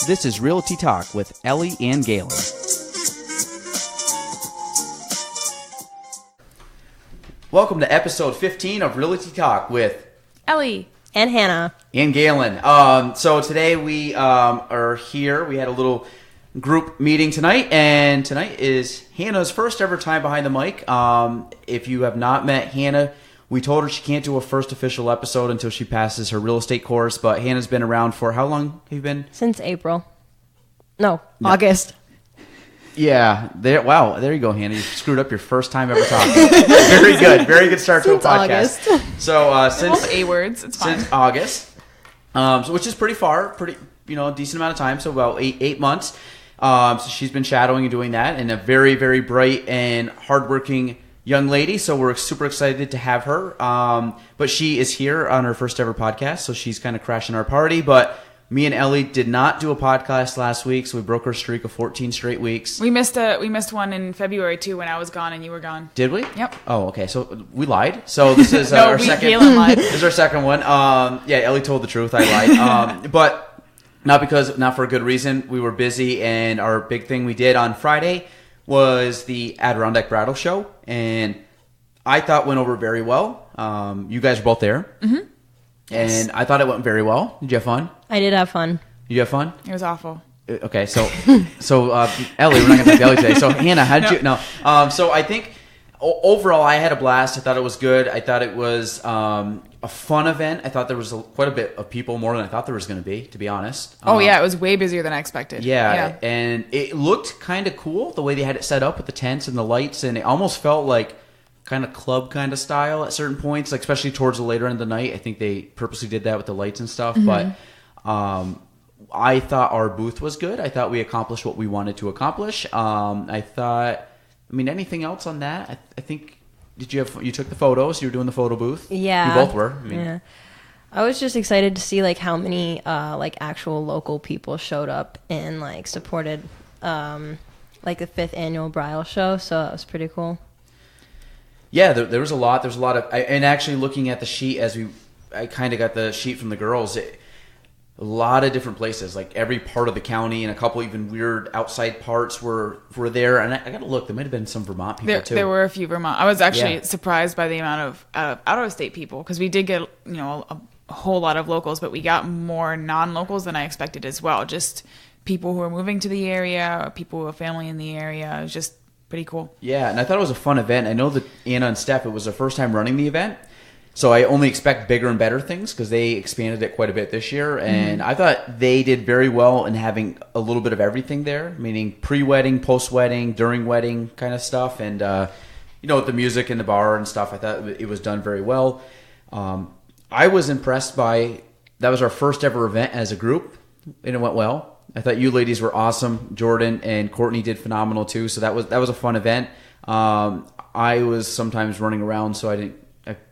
This is Realty Talk with Ellie and Gaelan. Welcome to episode 15 of Realty Talk with Ellie and Hannah and Gaelan. So today we are here. We had a little group meeting tonight, and tonight is Hannah's first ever time behind the mic. If you have not met Hannah, we told her she can't do a first official episode until she passes her real estate course, but Hannah's been around for how long have you been? Since April. No. August. Yeah. There you go, Hannah. You screwed up your first time ever talking. Very good. Very good start to a podcast. August. So since A words, it's fine. Since August, so which is pretty decent amount of time. So about eight months. So she's been shadowing and doing that, and a very, very bright and hardworking young lady. So we're super excited to have her. But she is here on her first ever podcast, so she's kind of crashing our party. But me and Ellie did not do a podcast last week, so we broke our streak of 14 straight weeks. We missed one in February too when I was gone and you were gone. Did we? Yep. Oh, okay. So we lied. So this is No, our second. Gaelan lied. This is our second one. Yeah, Ellie told the truth. I lied. But not for a good reason. We were busy, and our big thing we did on Friday was the Adirondack Bridal Show, and I thought went over very well. You guys were both there. Mm-hmm. And I thought it went very well. Did you have fun? I did have fun. Did you have fun? It was awful. Okay, so Ellie, we're not going to talk to Ellie today. So Hannah, how did you? No. So I think overall I had a blast. I thought it was good. I thought it was a fun event. I thought there was quite a bit of people, more than I thought there was going to be honest. Yeah, it was way busier than I expected. Yeah, and it looked kind of cool the way they had it set up with the tents and the lights, and it almost felt like kind of club kind of style at certain points, like especially towards the later end of the night. I think they purposely did that with the lights and stuff. Mm-hmm. But I thought our booth was good. I thought we accomplished what we wanted to accomplish. Anything else on that? I think you took the photos? You were doing the photo booth. Yeah, you both were. Yeah. I was just excited to see how many actual local people showed up and supported the 5th annual Bridal Show. So that was pretty cool. Yeah, there was a lot. There's a lot of, and actually looking at the sheet I kind of got the sheet from the girls. A lot of different places, like every part of the county, and a couple even weird outside parts were there. And I got to look. There might have been some Vermont people too. There were a few Vermont. I was actually surprised by the amount of out-of-state people, because we did get a whole lot of locals, but we got more non-locals than I expected as well. Just people who are moving to the area, or people who have family in the area. It was just pretty cool. Yeah, and I thought it was a fun event. I know that Anna and Steph, it was their first time running the event, so I only expect bigger and better things because they expanded it quite a bit this year. And I thought they did very well in having a little bit of everything there, meaning pre-wedding, post-wedding, during wedding kind of stuff. And, with the music and the bar and stuff, I thought it was done very well. I was impressed by, that was our first ever event as a group, and it went well. I thought you ladies were awesome. Jordan and Courtney did phenomenal too. So that was a fun event. I was sometimes running around, so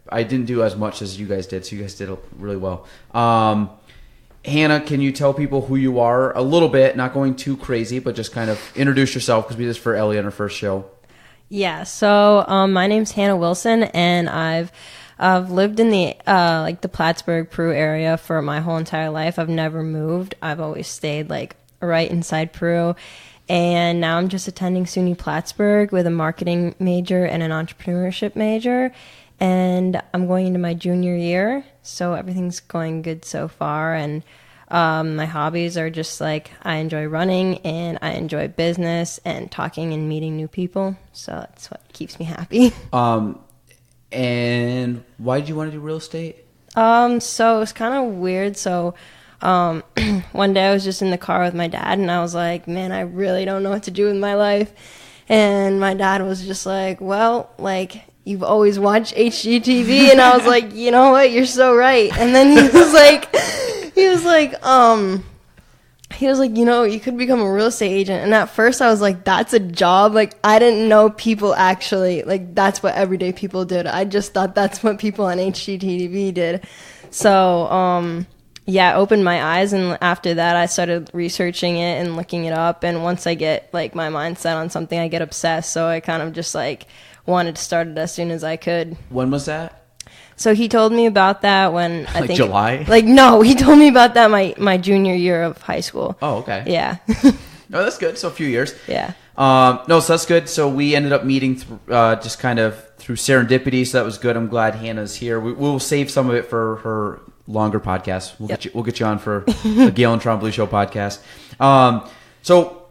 I didn't do as much as you guys did. So you guys did really well. Hannah, can you tell people who you are a little bit? Not going too crazy, but just kind of introduce yourself, because we did this for Ellie on her first show. Yeah. So my name's Hannah Wilson, and I've lived in the the Plattsburgh, Peru area for my whole entire life. I've never moved. I've always stayed right inside Peru. And now I'm just attending SUNY Plattsburgh with a marketing major and an entrepreneurship major. And I'm going into my junior year, so everything's going good so far. And my hobbies are just I enjoy running, and I enjoy business and talking and meeting new people. So that's what keeps me happy. And why did you want to do real estate? So it's kind of weird. So, one day I was just in the car with my dad, and I was like, man, I really don't know what to do with my life. And my dad was just like, well, you've always watched HGTV. And I was like, you know what? You're so right. And then he was like, you could become a real estate agent. And at first I was like, that's a job. I didn't know people actually, that's what everyday people did. I just thought that's what people on HGTV did. So, it opened my eyes. And after that, I started researching it and looking it up. And once I get my mindset on something, I get obsessed. So I kind of just wanted to start it as soon as I could. When was that? So he told me about that when I like think July. Like no, he told me about that my junior year of high school. Oh, okay. Yeah. Oh, that's good. So a few years. Yeah. No, so that's good. So we ended up meeting just kind of through serendipity. So that was good. I'm glad Hannah's here. We'll save some of it for her longer podcast. We'll get you on for a Gaelan Trombley Show podcast. So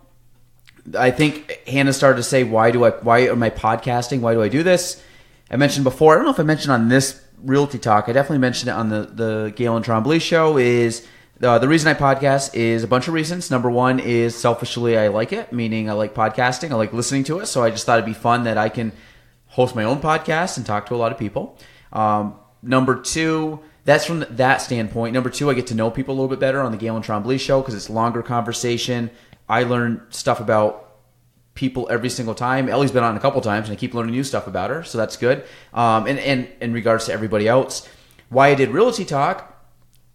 I think Hannah started to say, why am I podcasting? Why do I do this? I mentioned before, I don't know if I mentioned on this Realty Talk, I definitely mentioned it on the Gaelan Trombley Show, is the reason I podcast is a bunch of reasons. Number one is selfishly I like it, meaning I like podcasting. I like listening to it. So I just thought it'd be fun that I can host my own podcast and talk to a lot of people. Number two, that's from that standpoint. Number two, I get to know people a little bit better on the Gaelan Trombley Show because it's longer conversation. I learn stuff about people every single time. Ellie's been on a couple times, and I keep learning new stuff about her, so that's good. And in regards to everybody else, why I did Realty Talk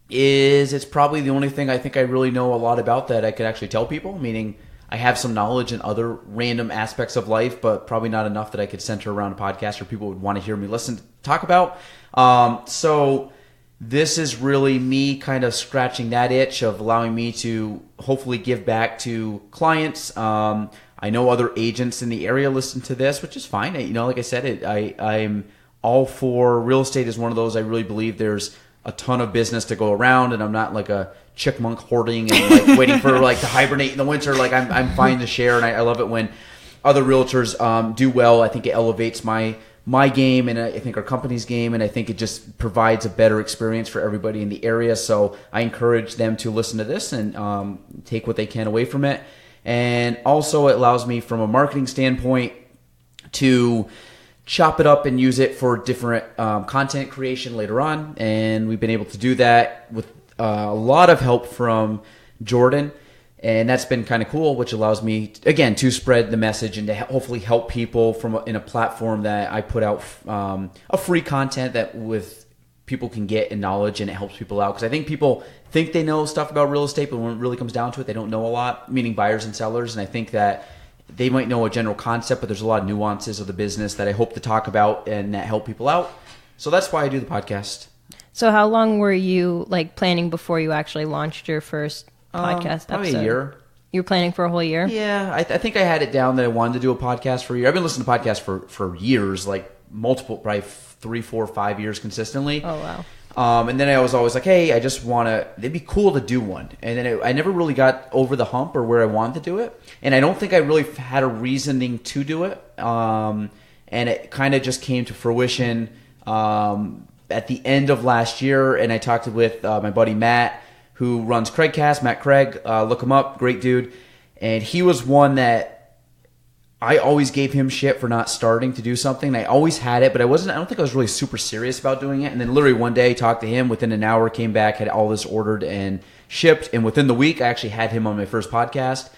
is it's probably the only thing I think I really know a lot about that I could actually tell people, meaning I have some knowledge in other random aspects of life, but probably not enough that I could center around a podcast where people would want to hear me talk about. So this is really me kind of scratching that itch of allowing me to hopefully give back to clients. I know other agents in the area listen to this, which is fine. Like I said, I'm all for real estate is one of those I really believe there's a ton of business to go around, and I'm not like a chickmunk hoarding and like waiting for like to hibernate in the winter. Like I'm fine to share, and I love it when other realtors do well. I think it elevates my game, and I think our company's game, and I think it just provides a better experience for everybody in the area. So I encourage them to listen to this and take what they can away from it. And also it allows me from a marketing standpoint to chop it up and use it for different content creation later on. And we've been able to do that with a lot of help from Jordan. And that's been kind of cool, which allows me, again, to spread the message and to hopefully help people in a platform that I put out a free content that with people can get in knowledge, and it helps people out. Because I think people think they know stuff about real estate, but when it really comes down to it, they don't know a lot, meaning buyers and sellers. And I think that they might know a general concept, but there's a lot of nuances of the business that I hope to talk about and that help people out. So that's why I do the podcast. So how long were you like planning before you actually launched your first podcast probably episode? A year. You were planning for a whole year? Yeah, I think I had it down that I wanted to do a podcast for a year. I've been listening to podcasts for years, like multiple, probably 3, 4, 5 years consistently. Oh, wow. And then I was always like, hey, I just want to, it'd be cool to do one. And then I never really got over the hump or where I wanted to do it. And I don't think I really had a reasoning to do it. And it kind of just came to fruition at the end of last year. And I talked with my buddy Matt, who runs Craigcast, Matt Craig. Look him up, great dude. And he was one that I always gave him shit for not starting to do something. I always had it, but I don't think I was really super serious about doing it. And then literally one day, talked to him, within an hour, came back, had all this ordered and shipped. And within the week, I actually had him on my first podcast.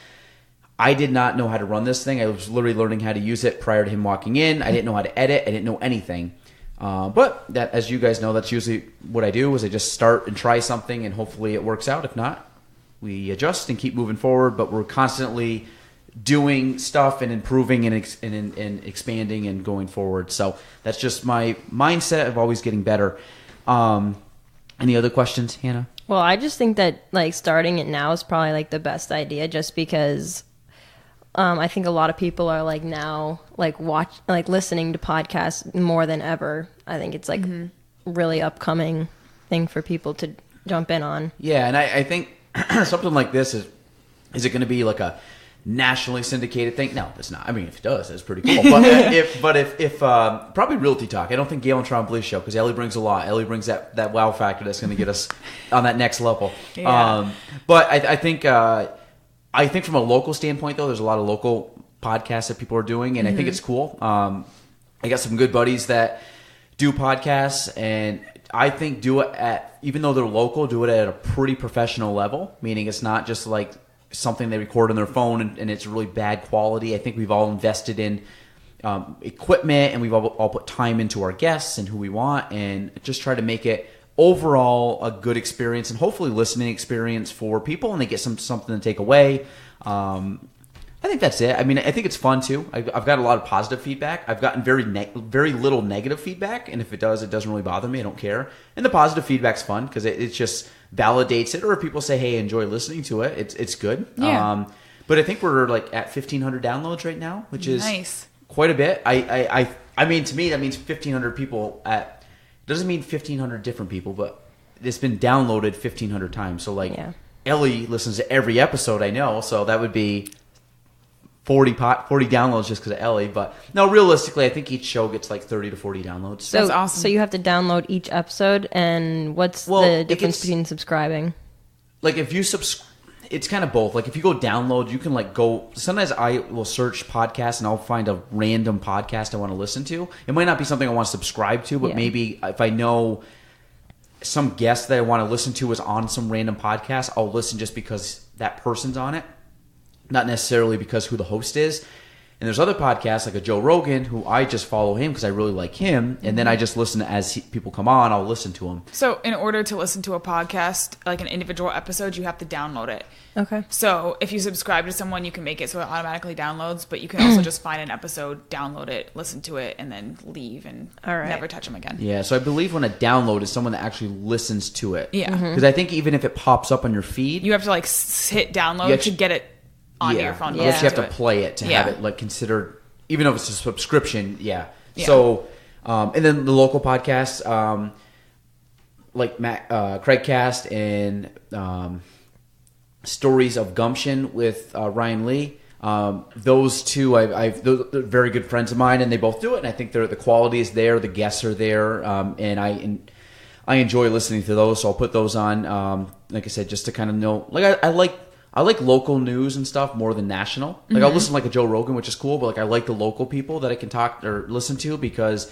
I did not know how to run this thing. I was literally learning how to use it prior to him walking in. I didn't know how to edit. I didn't know anything. But that, as you guys know, that's usually what I do, is I just start and try something, and hopefully it works out. If not, we adjust and keep moving forward. But we're constantly doing stuff and improving and expanding and going forward. So that's just my mindset of always getting better. Any other questions, Hannah? Well, I just think that like starting it now is probably like the best idea, just because I think a lot of people are like now like listening to podcasts more than ever. I think it's like really upcoming thing for people to jump in on. Yeah, and I think something like this is it going to be like a nationally syndicated thing? No, it's not. I mean, if it does, that's pretty cool. But if probably Realty Talk. I don't think Gaelan Trombley Show, because Ellie brings a lot. Ellie brings that wow factor that's going to get us on that next level. Yeah. But I think from a local standpoint, though, there's a lot of local podcasts that people are doing, and I think it's cool. I got some good buddies that do podcasts, and I think even though they're local, do it at a pretty professional level, meaning it's not just like something they record on their phone and it's really bad quality. I think we've all invested in equipment, and we've all put time into our guests and who we want, and just try to make it overall a good experience and hopefully listening experience for people, and they get something to take away. I think that's it. I mean, I think it's fun too. I've got a lot of positive feedback. I've gotten very little negative feedback, and if it doesn't really bother me. I don't care. And the positive feedback's fun because it just validates it. Or if people say, "Hey, enjoy listening to it," it's good. Yeah. But I think we're like at 1,500 downloads right now, which is nice. Quite a bit. I mean, to me, that means 1,500 people doesn't mean 1,500 different people, but it's been downloaded 1,500 times. So like Ellie listens to every episode, I know, so that would be 40 downloads just because of Ellie. But no, realistically, I think each show gets like 30 to 40 downloads. So, that's awesome. So you have to download each episode, and what's the difference between subscribing? Like if you it's kind of both. Like if you go download, you can like go. Sometimes I will search podcasts and I'll find a random podcast I want to listen to. It might not be something I want to subscribe to, but maybe if I know some guest that I want to listen to is on some random podcast, I'll listen just because that person's on it, not necessarily because who the host is. And there's other podcasts like a Joe Rogan who I just follow him because I really like him, and then I just listen as people come on. I'll listen to them. So in order to listen to a podcast, like an individual episode, you have to download it. Okay. So if you subscribe to someone, you can make it so it automatically downloads, but you can also just find an episode, download it, listen to it, and then leave and never touch them again. Yeah, so I believe when a download is someone that actually listens to it. Yeah. Because I think even if it pops up on your feed, You have to like hit download to get it onto your phone. You have to play it to have it like considered, even if it's a subscription. Yeah. So, and then the local podcasts, like Craigcast and Stories of Gumption with Ryan Lee. Those two, those are very good friends of mine, and they both do it. And I think the quality is there, the guests are there, and I enjoy listening to those. So I'll put those on. Like I said, just to kind of know, like I like local news and stuff more than national. Like I'll listen to like a Joe Rogan, which is cool, but like I like the local people that I can talk or listen to, because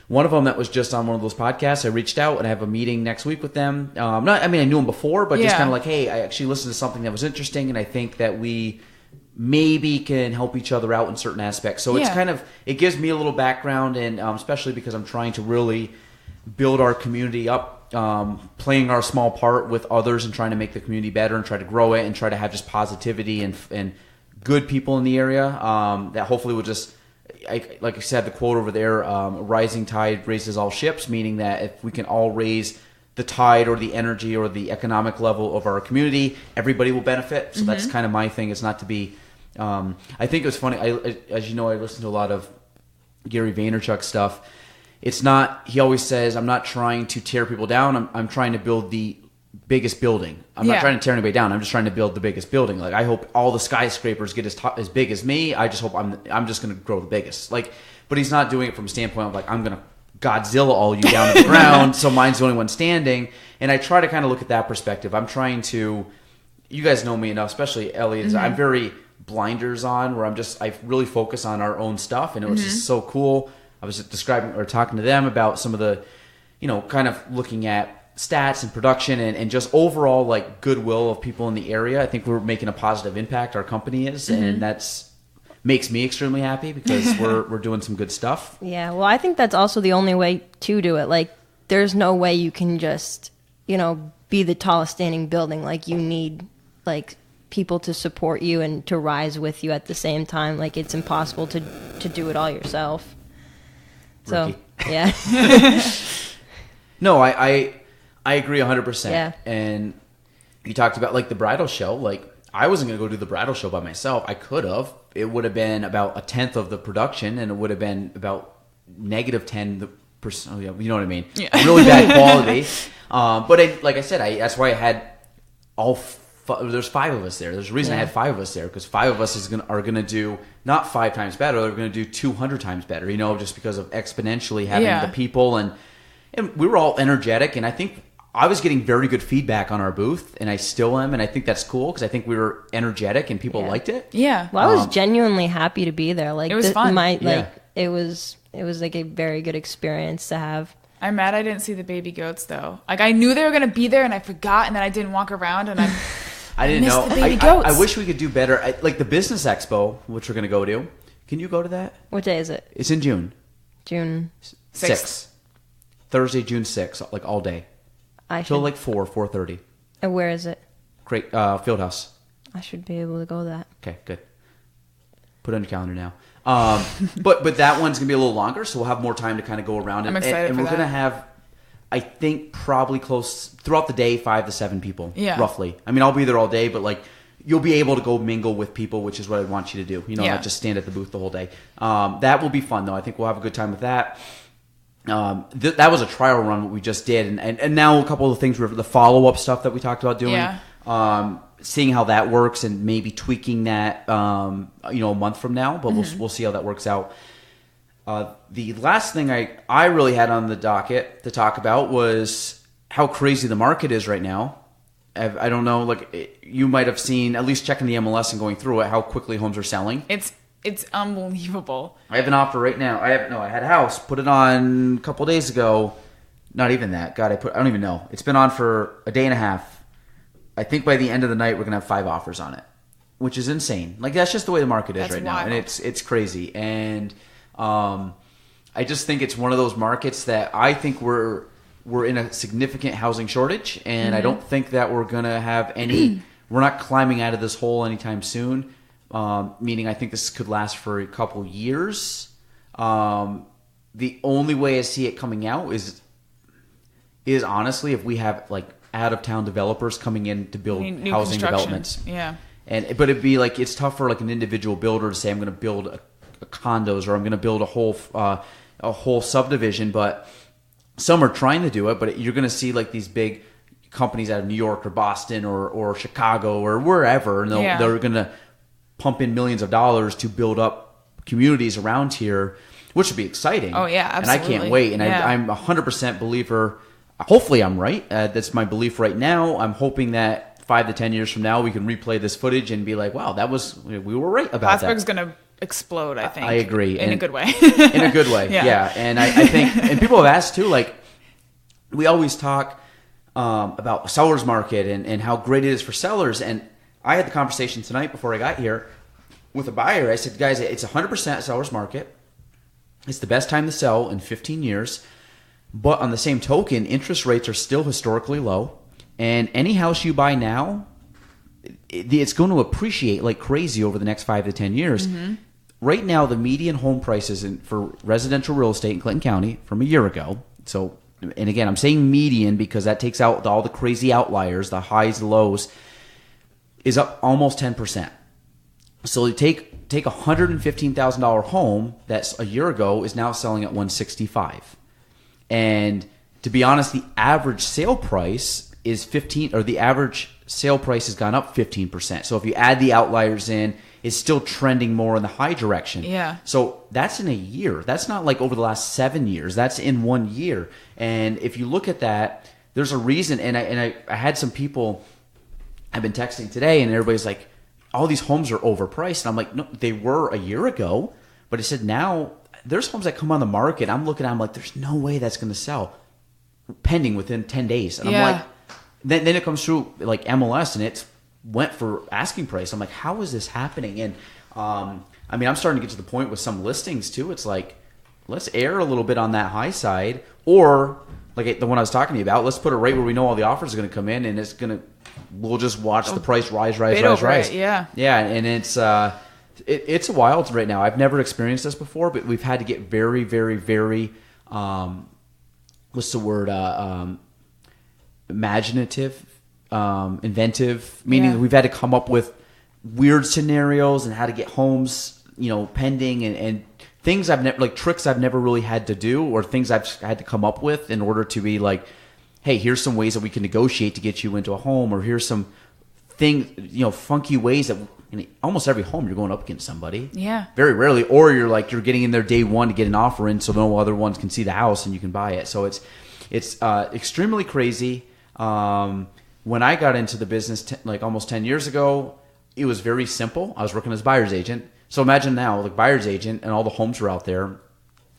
one of them that was just on one of those podcasts, I reached out and I have a meeting next week with them. I knew them before, but just kind of like, hey, I actually listened to something that was interesting, and I think that we maybe can help each other out in certain aspects. So it's kind of, it gives me a little background, and especially because I'm trying to really build our community up. Playing our small part with others and trying to make the community better and try to grow it and try to have just positivity and good people in the area that hopefully will just, like I said, the quote over there, rising tide raises all ships, meaning that if we can all raise the tide or the energy or the economic level of our community, everybody will benefit. So that's kind of my thing. It's not to be, I think it was funny. As you know, I listen to a lot of Gary Vaynerchuk stuff. It's not, he always says, I'm not trying to tear people down. I'm trying to build the biggest building. I'm not trying to tear anybody down. I'm just trying to build the biggest building. Like, I hope all the skyscrapers get as big as me. I just hope I'm just going to grow the biggest. Like, but he's not doing it from a standpoint of like, I'm going to Godzilla all you down to the ground, so mine's the only one standing. And I try to kind of look at that perspective. I'm trying to, you guys know me enough, especially Ellie, I'm very blinders on, where I really focus on our own stuff, and it was just so cool. I was describing or talking to them about some of the, kind of looking at stats and production and just overall like goodwill of people in the area. I think we're making a positive impact. Our company is, and that's makes me extremely happy because we're doing some good stuff. Yeah, well, I think that's also the only way to do it. Like, there's no way you can just, be the tallest standing building. Like, you need like people to support you and to rise with you at the same time. Like, it's impossible to do it all yourself. So, yeah. No, I agree 100%. Yeah. And you talked about like the bridal show. Like, I wasn't going to go do the bridal show by myself. I could have. It would have been about 1/10 of the production, and it would have been about -10%. You know what I mean? Yeah. Really bad quality. But like I said, that's why I had there's 5 of us there. There's a reason I had 5 of us there, because 5 of us are going to do not 5 times better. They're going to do 200 times better, just because of exponentially having the people. And we were all energetic. And I think I was getting very good feedback on our booth, and I still am. And I think that's cool, because I think we were energetic and people liked it. Yeah. Well, I was genuinely happy to be there. Like, it was fun. It was like a very good experience to have. I'm mad I didn't see the baby goats though. Like, I knew they were going to be there and I forgot, and then I didn't walk around, and I didn't know. The baby goats. I wish we could do better. Like the business expo, which we're going to go to. Can you go to that? What day is it? It's in June. June 6th. Thursday, June 6th, like all day. Till like 4:30. And where is it? Great, Fieldhouse. I should be able to go to that. Okay, good. Put it on your calendar now. But that one's gonna be a little longer, so we'll have more time to kind of go around. I'm excited and for we're that. gonna have, I think, probably close throughout the day 5 to 7 people, roughly. I mean, I'll be there all day, but like you'll be able to go mingle with people, which is what I want you to do. Not just stand at the booth the whole day. That will be fun though. I think we'll have a good time with that. That was a trial run what we just did, and now a couple of things were the follow up stuff that we talked about doing. Seeing how that works and maybe tweaking that, a month from now, but we'll see how that works out. The last thing I really had on the docket to talk about was how crazy the market is right now. I don't know, like you might have seen, at least checking the MLS and going through it, how quickly homes are selling. It's unbelievable. I have an offer right now. I had a house, put it on a couple days ago. Not even that. God, I don't even know. It's been on for a day and a half. I think by the end of the night, we're going to have 5 offers on it, which is insane. Like, that's just the way the market is right now. And it's crazy. And I just think it's one of those markets that I think we're in a significant housing shortage. And I don't think that we're going to have any, we're not climbing out of this hole anytime soon. Meaning I think this could last for a couple years. The only way I see it coming out is honestly if we have like out-of-town developers coming in to build new housing construction. developments. Yeah. But it'd be like, it's tough for like an individual builder to say, I'm going to build a condos or I'm going to build a whole subdivision. But some are trying to do it, but you're going to see like these big companies out of New York or Boston or Chicago or wherever, and they're going to pump in millions of dollars to build up communities around here, which would be exciting. Oh yeah, absolutely. And I can't wait. And I'm 100% believer. Hopefully I'm right. That's my belief right now. I'm hoping that 5 to 10 years from now we can replay this footage and be like, wow, we were right about that. Plattsburgh's going to explode, I think. I agree. In a good way. In a good way, yeah. And I think, and people have asked too, like, we always talk about seller's market and how great it is for sellers. And I had the conversation tonight before I got here with a buyer. I said, guys, it's 100% seller's market. It's the best time to sell in 15 years. But on the same token, interest rates are still historically low. And any house you buy now, it's going to appreciate like crazy over the next 5 to 10 years. Right now, the median home prices for residential real estate in Clinton County from a year ago. So, and again, I'm saying median because that takes out all the crazy outliers, the highs, the lows, is up almost 10%. So you take a $115,000 home that's a year ago is now selling at $165,000. And to be honest, the average sale price is the average sale price has gone up 15%. So if you add the outliers in, it's still trending more in the high direction. Yeah. So that's in a year. That's not like over the last 7 years. That's in 1 year. And if you look at that, there's a reason. And I had some people I've been texting today, and everybody's like, all these homes are overpriced. And I'm like, no, they were a year ago. But I said now there's homes that come on the market. I'm looking at them like, there's no way that's going to sell pending within 10 days. And I'm like, then it comes through like MLS and it went for asking price. I'm like, how is this happening? And I mean, I'm starting to get to the point with some listings too. It's like, let's err a little bit on that high side, or like the one I was talking to you about, let's put it right where we know all the offers are going to come in, and we'll just watch the price rise. Yeah. Yeah. And it's wild right now. I've never experienced this before, but we've had to get very, very, very, what's the word? Imaginative, inventive, meaning we've had to come up with weird scenarios and how to get homes, pending and things I've never, like tricks I've never really had to do, or things I've had to come up with in order to be like, hey, here's some ways that we can negotiate to get you into a home, or here's some things, funky ways that in almost every home you're going up against somebody. Yeah. Very rarely, or you're getting in there day one to get an offer in, so no other ones can see the house and you can buy it. So it's extremely crazy. When I got into the business like almost 10 years ago, it was very simple. I was working as a buyer's agent. So imagine now, like buyer's agent, and all the homes are out there.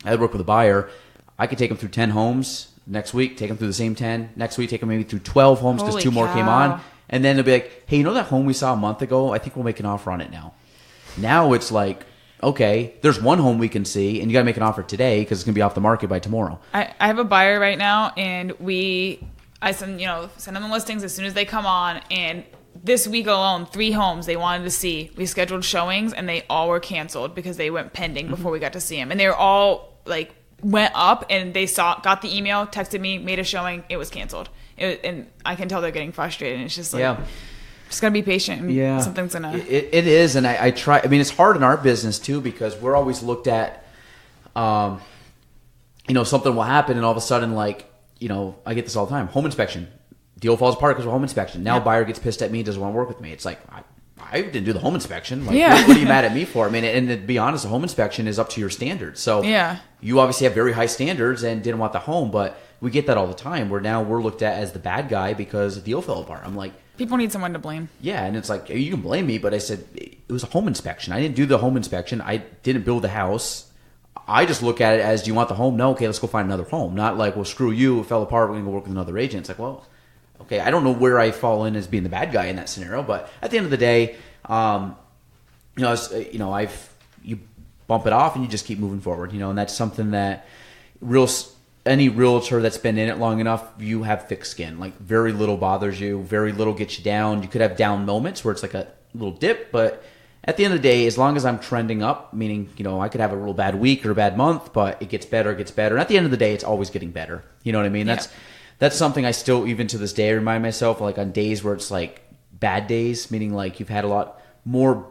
I'd work with a buyer. I could take them through 10 homes next week, take them through the same 10. Next week, take them maybe through 12 homes because 2 more came on. And then they'll be like, hey, that home we saw a month ago? I think we'll make an offer on it now. Now it's like, okay, there's one home we can see, and you got to make an offer today because it's going to be off the market by tomorrow. I have a buyer right now, and I send them the listings as soon as they come on, and this week alone, 3 homes they wanted to see. We scheduled showings, and they all were canceled because they went pending before we got to see them. And they were all like went up, and they got the email, texted me, made a showing, it was canceled. And I can tell they're getting frustrated. And it's just like, just gotta be patient. And something's gonna. It is, and I try. I mean, it's hard in our business too because we're always looked at. Something will happen, and all of a sudden, like, I get this all the time. Home inspection. Deal falls apart because of home inspection. Now buyer gets pissed at me, doesn't want to work with me. It's like, I didn't do the home inspection. Like, what are you mad at me for? I mean, and to be honest, the home inspection is up to your standards. So you obviously have very high standards and didn't want the home, but we get that all the time where now we're looked at as the bad guy because the deal fell apart. I'm like... People need someone to blame. Yeah, and it's like, you can blame me, but I said, it was a home inspection. I didn't do the home inspection. I didn't build the house. I just look at it as, do you want the home? No, okay, let's go find another home. Not like, well, screw you, it fell apart, we're going to go work with another agent. It's like, well, okay, I don't know where I fall in as being the bad guy in that scenario, but at the end of the day, you bump it off and you just keep moving forward, and that's something that any realtor that's been in it long enough, you have thick skin. Like, very little bothers you, very little gets you down. You could have down moments where it's like a little dip, but at the end of the day, as long as I'm trending up, meaning, I could have a real bad week or a bad month, but it gets better. And at the end of the day, it's always getting better. You know what I mean? That's something I still, even to this day, remind myself, like on days where it's like bad days, meaning like you've had a lot more,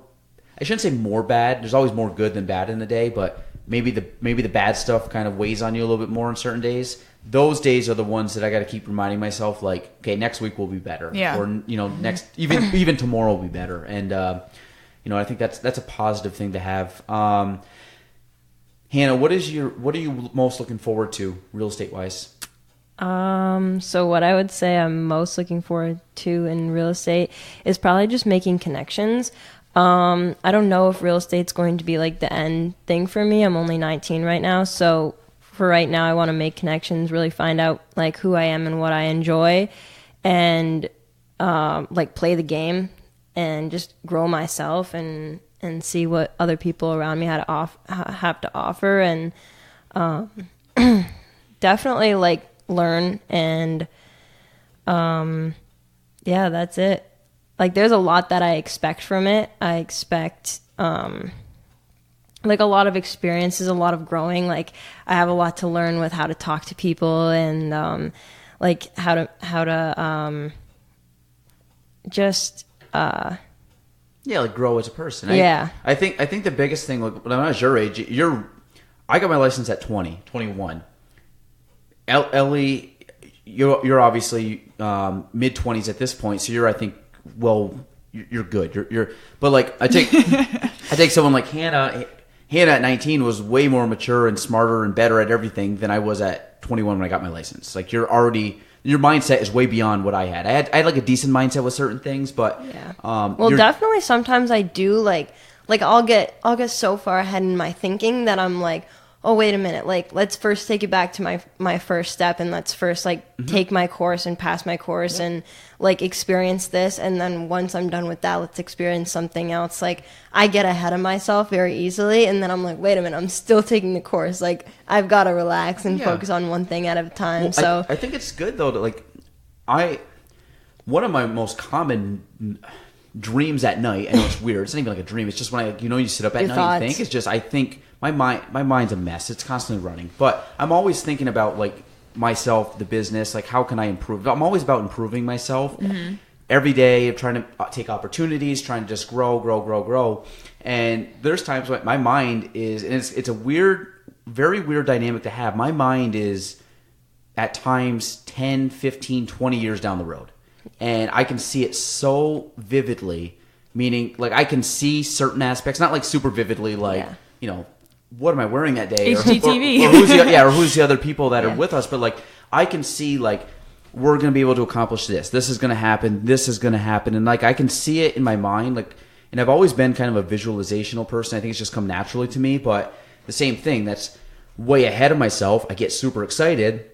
I shouldn't say more bad. There's always more good than bad in the day, but maybe the bad stuff kind of weighs on you a little bit more on certain days. Those days are the ones that I got to keep reminding myself, like, okay, next week will be better. Yeah. Or, next, even tomorrow will be better. And, I think that's a positive thing to have. Hannah, what are you most looking forward to real estate wise? So what I would say I'm most looking forward to in real estate is probably just making connections. I don't know if real estate's going to be like the end thing for me. I'm only 19 right now. So for right now, I want to make connections, really find out like who I am and what I enjoy, and, like play the game and just grow myself and see what other people around me have to offer. And, definitely like learn and, that's it. Like, there's a lot that I expect from it. I expect, like a lot of experiences, a lot of growing. Like, I have a lot to learn with how to talk to people and, like how to, just, like grow as a person. I think the biggest thing, like, when I was your age, I got my license at 21. Ellie, you're obviously mid 20s at this point, so I think, well, you're good. But like I take someone like Hannah. Hannah at 19 was way more mature and smarter and better at everything than I was at 21 when I got my license. Like, your mindset is way beyond what I had. I had like a decent mindset with certain things, but definitely sometimes I do like I'll get so far ahead in my thinking that I'm like, oh, wait a minute, like, let's first take it back to my first step, and let's first like take my course and pass my course and like experience this, and then once I'm done with that, let's experience something else. Like, I get ahead of myself very easily, and then I'm like, wait a minute, I'm still taking the course. Like, I've got to relax and focus on one thing at a time. Well, so I think it's good though to like, one of my most common dreams at night, I know it's weird, it's not even like a dream, it's just when you sit up at night and think, it's just, I think my mind's a mess, it's constantly running, but I'm always thinking about like myself, the business, like how can I improve. I'm always about improving myself. Every day I'm trying to take opportunities, trying to just grow, and there's times when my mind is, and it's a weird, very weird dynamic to have. My mind is at times 10, 15, 20 years down the road. And I can see it so vividly, meaning like I can see certain aspects, not like super vividly, like, what am I wearing that day? HGTV. Or who's the other people that are with us. But like, I can see like, we're going to be able to accomplish this. This is going to happen. This is going to happen. And like, I can see it in my mind. Like, and I've always been kind of a visualizational person. I think it's just come naturally to me. But the same thing, that's way ahead of myself. I get super excited.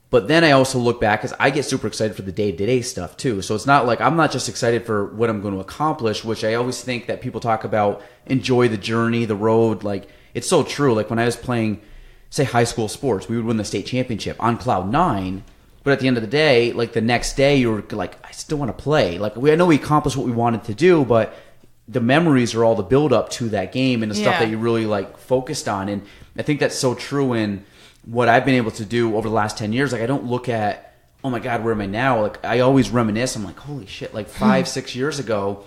But then I also look back because I get super excited for the day-to-day stuff too. So it's not like I'm not just excited for what I'm going to accomplish, which I always think that people talk about, enjoy the journey, the road. Like, it's so true. Like when I was playing, say, high school sports, we would win the state championship on cloud 9. But at the end of the day, like the next day, you're like, I still want to play. Like I know we accomplished what we wanted to do, but the memories are all the build up to that game and the stuff that you really like focused on. And I think that's so true in what I've been able to do over the last 10 years. Like I don't look at, oh my God, where am I now? Like I always reminisce. I'm like, holy shit, like 5-6 years ago,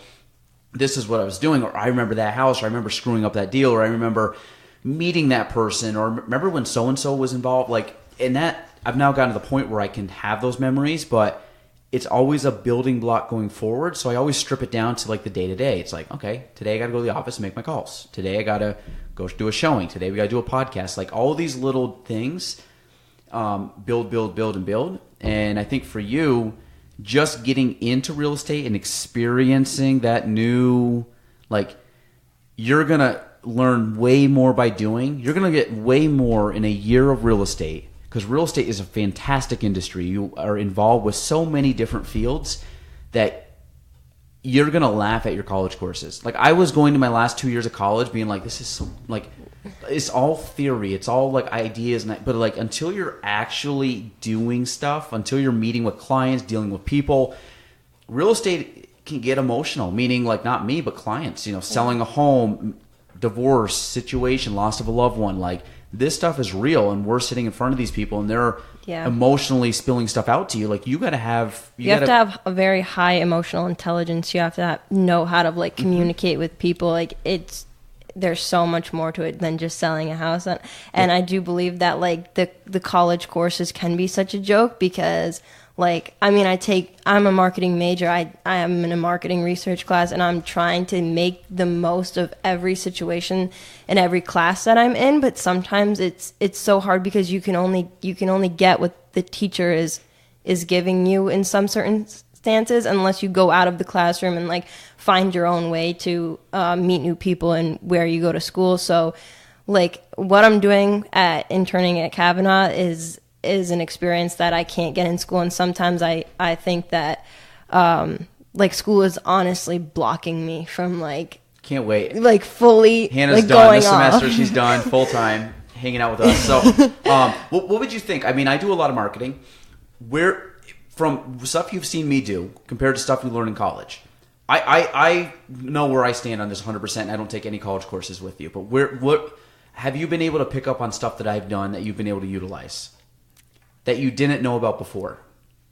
this is what I was doing. Or I remember that house, or I remember screwing up that deal, or I remember meeting that person, or remember when so-and-so was involved. Like, and that I've now gotten to the point where I can have those memories, but it's always a building block going forward. So I always strip it down to like the day to day. It's like, okay, today I got to go to the office and make my calls. Today I got to go do a showing. Today we got to do a podcast. Like all these little things, build, and build. And I think for you, just getting into real estate and experiencing that new, like you're going to learn way more by doing. You're going to get way more in a year of real estate. Because real estate is a fantastic industry. You are involved with so many different fields that you're going to laugh at your college courses. Like I was going to my last 2 years of college being like, this is so, like, it's all theory. It's all like ideas. But like until you're actually doing stuff, until you're meeting with clients, dealing with people, real estate can get emotional. Meaning like not me, but clients, selling a home, divorce, situation, loss of a loved one, like this stuff is real, and we're sitting in front of these people and they're emotionally spilling stuff out to you. Like you got to have, you have to have a very high emotional intelligence. You have to know how to like communicate with people. Like there's so much more to it than just selling a house. And I do believe that like the college courses can be such a joke because like, I mean, I'm a marketing major. I am in a marketing research class, and I'm trying to make the most of every situation in every class that I'm in. But sometimes it's so hard because you can only get what the teacher is giving you in some certain stances, unless you go out of the classroom and like find your own way to meet new people and where you go to school. So like what I'm doing at interning at Kavanaugh is an experience that I can't get in school. And sometimes I think that like school is honestly blocking me from like, can't wait. Like fully Hannah's like, done going this off. semester. She's done full time hanging out with us. So what would you think? I mean, I do a lot of marketing. Where from stuff you've seen me do compared to stuff you learn in college, I know where I stand on this 100%. I don't take any college courses with you, but what have you been able to pick up on stuff that I've done that you've been able to utilize that you didn't know about before?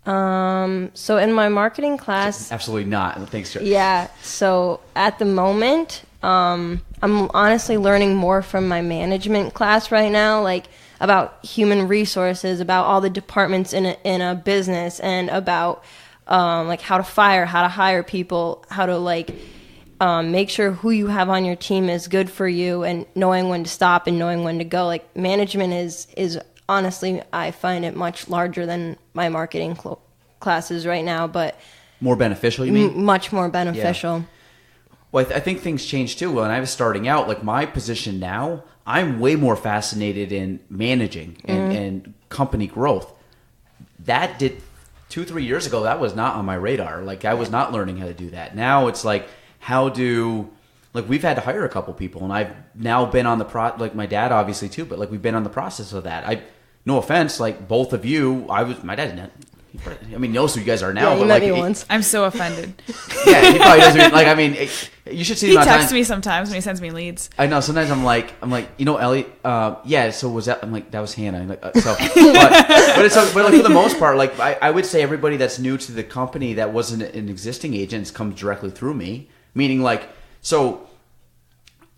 So in my marketing class, absolutely not. Thanks, Joe. Yeah. So at the moment, I'm honestly learning more from my management class right now, like about human resources, about all the departments in a business, and about like how to fire, how to hire people, how to like make sure who you have on your team is good for you, and knowing when to stop and knowing when to go. Like management is honestly, I find it much larger than my marketing classes right now, but more beneficial, you mean? Much more beneficial. Yeah. Well, I think things changed too. When I was starting out, like my position now, I'm way more fascinated in managing and company growth. That did 2-3 years ago, that was not on my radar. Like I was not learning how to do that. Now it's like, like we've had to hire a couple people, and I've now been on the like my dad obviously too, but like we've been on the process of that. No offense, like both of you, my dad didn't. I mean, knows who you guys are now. Yeah, but met like, me once. I'm so offended. Yeah, he probably doesn't. Like, I mean, you should see. He texts me sometimes when he sends me leads. I know. Sometimes I'm like, Ellie. Yeah. So was that? I'm like, that was Hannah. I'm like, but like for the most part, like I would say everybody that's new to the company that wasn't an existing agent comes directly through me. Meaning, like, so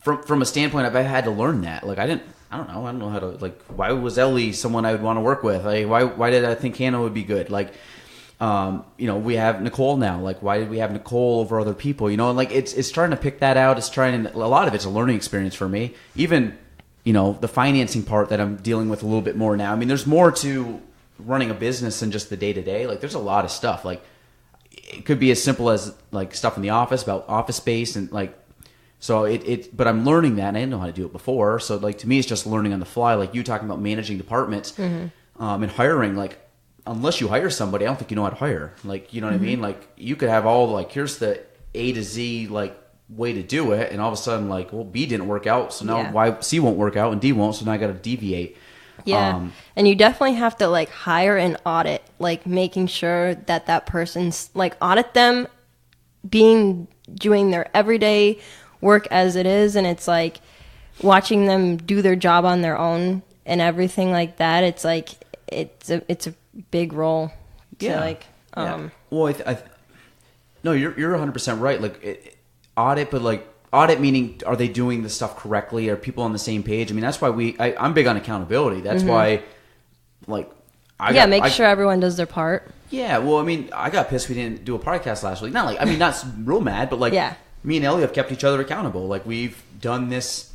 from a standpoint, I've had to learn that. Like, I don't know how to, like, why was Ellie someone I would want to work with? Like, why did I think Hannah would be good? Like, we have Nicole now. Like, why did we have Nicole over other people? And like, it's trying to pick that out. A lot of it's a learning experience for me. Even, the financing part that I'm dealing with a little bit more now. I mean, there's more to running a business than just the day to day. Like, there's a lot of stuff. Like, it could be as simple as like stuff in the office about office space and like, so but I'm learning that, and I didn't know how to do it before. So like to me, it's just learning on the fly. Like you talking about managing departments and hiring. Like unless you hire somebody, I don't think you know how to hire. Like what I mean? Like you could have all like here's the A to Z like way to do it, and all of a sudden like B didn't work out, so now why C won't work out and D won't, so now I got to deviate. Yeah. And you definitely have to like hire an audit, like making sure that person's like audit them doing their everyday work as it is. And it's like watching them do their job on their own and everything like that. It's like, it's a big role to like, Well, no, you're 100% right. Like audit, but like audit meaning, are they doing the stuff correctly? Are people on the same page? I mean, that's why I'm big on accountability. That's why, like, make sure everyone does their part. Yeah, well, I mean, I got pissed we didn't do a podcast last week. Not like, I mean, not real mad, but like, me and Ellie have kept each other accountable. Like, we've done this,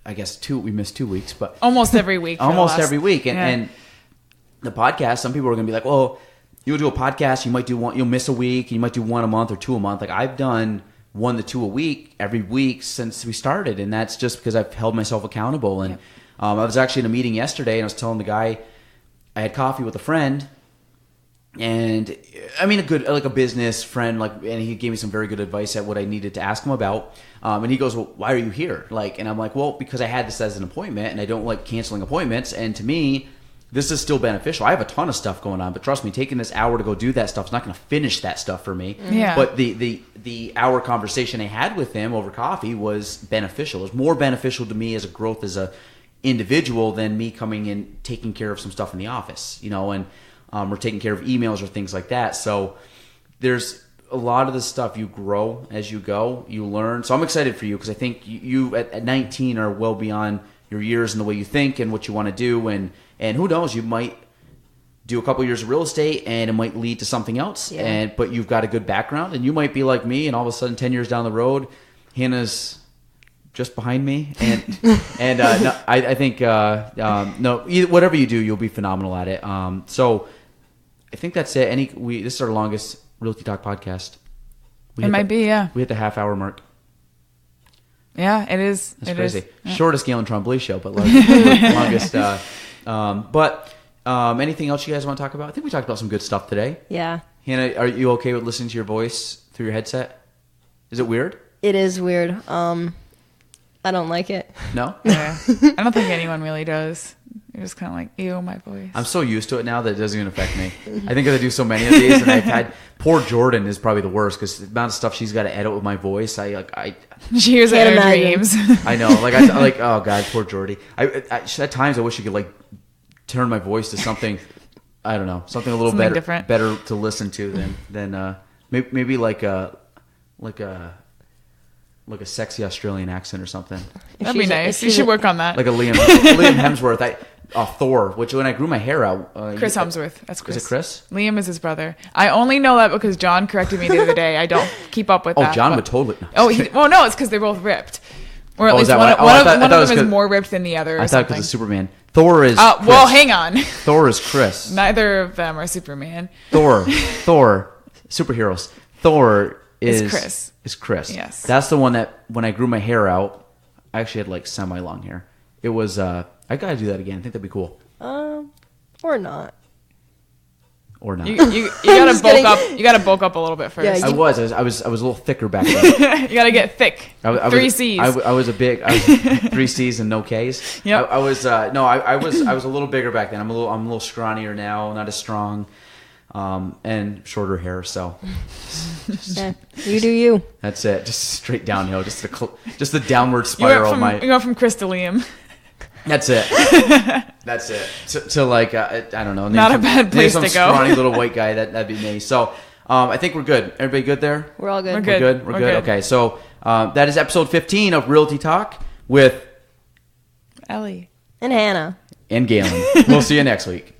I guess, we missed 2 weeks, but almost every week. Every week. And the podcast, some people are going to be like, well, you'll do a podcast, you'll miss a week, and you might do one a month or two a month. Like, I've done 1 to 2 a week every week since we started, and that's just because I've held myself accountable. And I was actually in a meeting yesterday, and I was telling the guy, I had coffee with a friend, and I mean a business friend, like, and he gave me some very good advice at what I needed to ask him about. And he goes, well, why are you here? Like, and I'm like, well, because I had this as an appointment, and I don't like canceling appointments. And to me, this is still beneficial. I have a ton of stuff going on, but trust me, taking this hour to go do that stuff is not going to finish that stuff for me. Yeah. But the hour conversation I had with him over coffee was beneficial. It was more beneficial to me as a growth as a individual than me coming in taking care of some stuff in the office, and or taking care of emails or things like that. So there's a lot of the stuff you grow as you go, you learn. So I'm excited for you because I think you at 19 are well beyond your years and the way you think and what you want to do. And who knows, you might do a couple years of real estate and it might lead to something else. Yeah. But you've got a good background, and you might be like me, and all of a sudden 10 years down the road, Hannah's just behind me. And no, I think whatever you do, you'll be phenomenal at it. So I think that's it. This is our longest Realty Talk podcast. It might be. We hit the half-hour mark. Yeah, it is. That's it crazy. Is. Yeah. Shortest Gaelan Trombley show, but longest. Anything else you guys want to talk about? I think we talked about some good stuff today. Yeah. Hannah, are you okay with listening to your voice through your headset? Is it weird? It is weird. I don't like it. No? Yeah. I don't think anyone really does. You're just kind of like, ew, my voice. I'm so used to it now that it doesn't even affect me. I think because I do so many of these, and I've had poor Jordan is probably the worst because the amount of stuff she's got to edit with my voice. She hears it in her dreams. I know. Like oh god, poor Jordy. At times I wish you could like turn my voice to something. I don't know, something a little better to listen to than maybe like a sexy Australian accent or something. That'd be nice. You should work on that. Like a Liam Hemsworth. Thor, which when I grew my hair out... Chris Hemsworth. That's Chris. Is it Chris? Liam is his brother. I only know that because John corrected me the other day. I don't keep up with that. Oh, John would totally... No. No, it's because they're both ripped. Or at least one of them is more ripped than the other. I thought because of Superman. Thor is Chris. Well, hang on. Thor is Chris. Neither of them are Superman. Thor. Superheroes. Thor is Chris. Is Chris. Yes. That's the one that when I grew my hair out, I actually had like semi-long hair. It was... I gotta do that again. I think that'd be cool. Or not. Or not. You gotta bulk up. You gotta bulk up a little bit first. Yeah, I was a little thicker back then. You gotta get thick. Three C's. I was 3 C's and no K's. Yep. I was a little bigger back then. I'm a little scrawnier now, not as strong, and shorter hair. So yeah, you do you. That's it. Just straight downhill. Just the downward spiral. You go from Chris to Liam. That's it. That's it. So like, I don't know. Not a bad place to go. Some scrawny little white guy. That'd be me. So, I think we're good. Everybody good there? We're all good. We're good. We're good. Okay. So, that is episode 15 of Realty Talk with Ellie and Hannah and Gaelan. We'll see you next week.